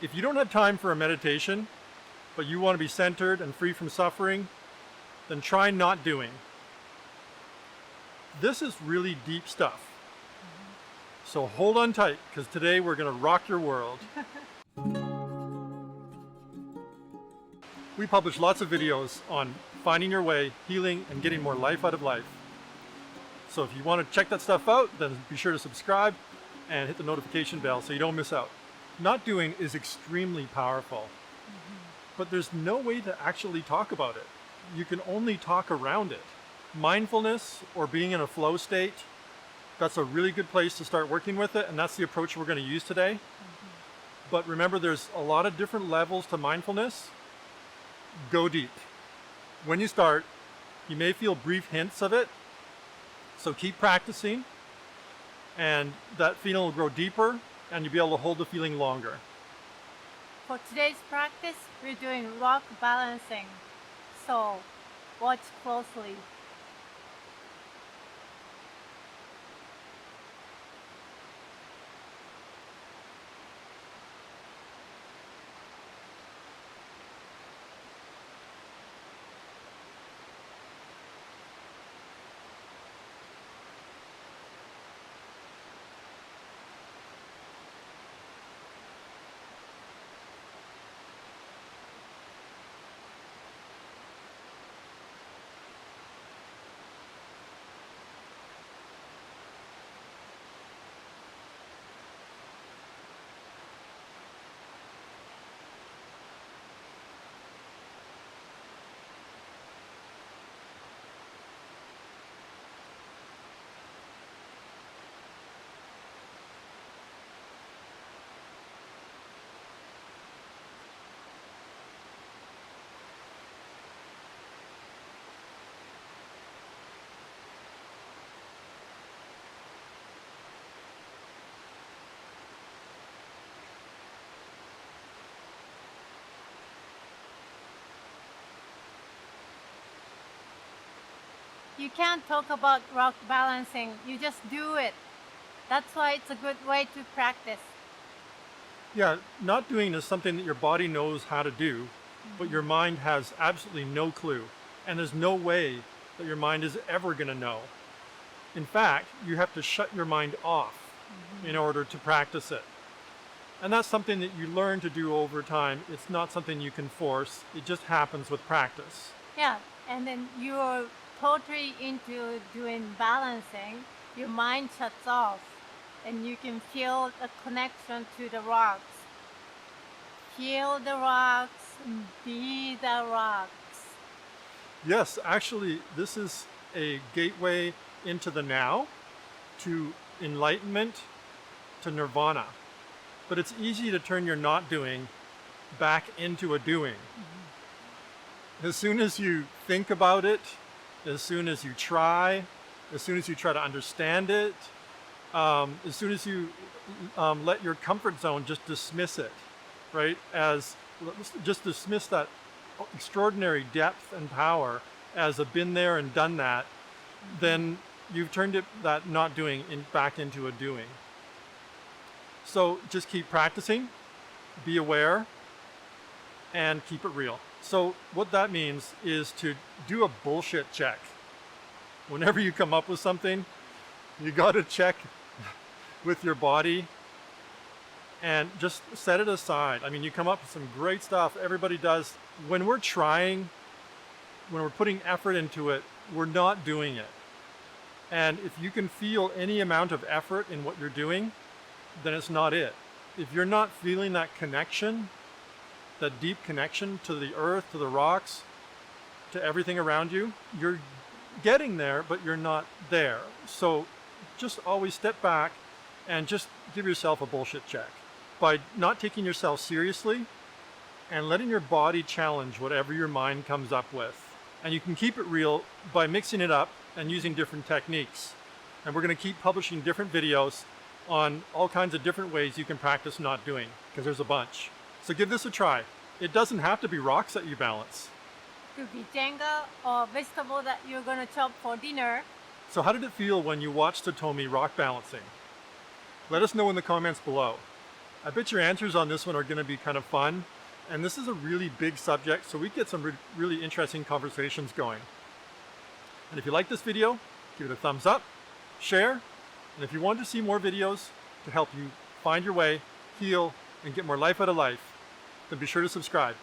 If you don't have time for a meditation, but you want to be centered and free from suffering, then try not doing. This is really deep stuff. So hold on tight, because today we're going to rock your world. We publish lots of videos on finding your way, healing, and getting more life out of life. So if you want to check that stuff out, then be sure to subscribe and hit the notification bell so you don't miss out. Not doing is extremely powerful, but there's no way to actually talk about it. You can only talk around it. Mindfulness or being in a flow state, that's a really good place to start working with it, and that's the approach we're going to use today. But remember, there's a lot of different levels to mindfulness. Go deep. When you start, you may feel brief hints of it, so keep practicing, and that feeling will grow deeper, and you'll be able to hold the feeling longer. For today's practice, we're doing rock balancing, so watch closely. You can't talk about rock balancing, you just do it. That's why it's a good way to practice. Yeah, not doing is something that your body knows how to do, but your mind has absolutely no clue. And there's no way that your mind is ever going to know. In fact, you have to shut your mind off in order to practice it. And that's something that you learn to do over time. It's not something you can force. It just happens with practice. Yeah, and then you're totally into doing balancing, your mind shuts off and you can feel the connection to the rocks. Feel the rocks, be the rocks. Yes, actually, this is a gateway into the now, to enlightenment, to nirvana. But it's easy to turn your not doing back into a doing. As soon as you think about it, as soon as you try, as soon as you try to understand it, as soon as you let your comfort zone just dismiss it, right? Just dismiss that extraordinary depth and power as a been there and done that, then you've turned that not doing back into a doing. So just keep practicing, be aware, and keep it real. So what that means is to do a bullshit check. Whenever you come up with something, you got to check with your body and just set it aside. I mean, you come up with some great stuff. Everybody does. When we're trying, when we're putting effort into it, we're not doing it. And if you can feel any amount of effort in what you're doing, then it's not it. If you're not feeling that connection, that deep connection to the earth, to the rocks, to everything around you, you're getting there, but you're not there. So just always step back and just give yourself a bullshit check. By not taking yourself seriously and letting your body challenge whatever your mind comes up with. And you can keep it real by mixing it up and using different techniques. And we're going to keep publishing different videos on all kinds of different ways you can practice not doing, because there's a bunch. So give this a try. It doesn't have to be rocks that you balance. It could be Jenga or vegetable that you're going to chop for dinner. So how did it feel when you watched Satomi rock balancing? Let us know in the comments below. I bet your answers on this one are going to be kind of fun. And this is a really big subject, so we get some really interesting conversations going. And if you like this video, give it a thumbs up, share, and if you want to see more videos to help you find your way, heal, and get more life out of life, then be sure to subscribe.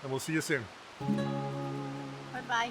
And we'll see you soon. Bye bye.